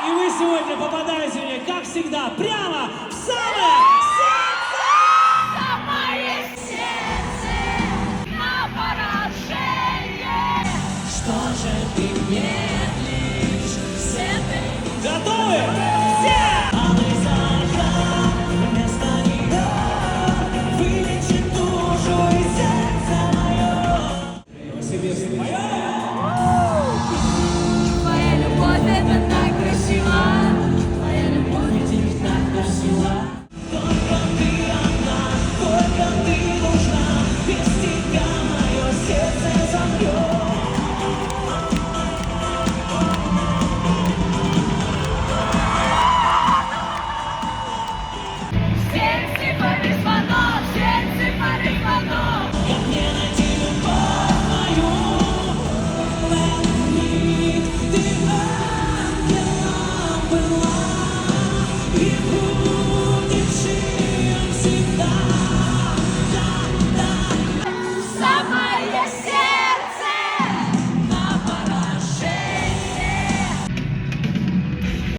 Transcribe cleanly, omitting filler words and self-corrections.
И вы сегодня попадаете мне, как всегда, прямо в самое сердце! Самое сердце на поражение. Что же ты медлишь с этой... Готовы?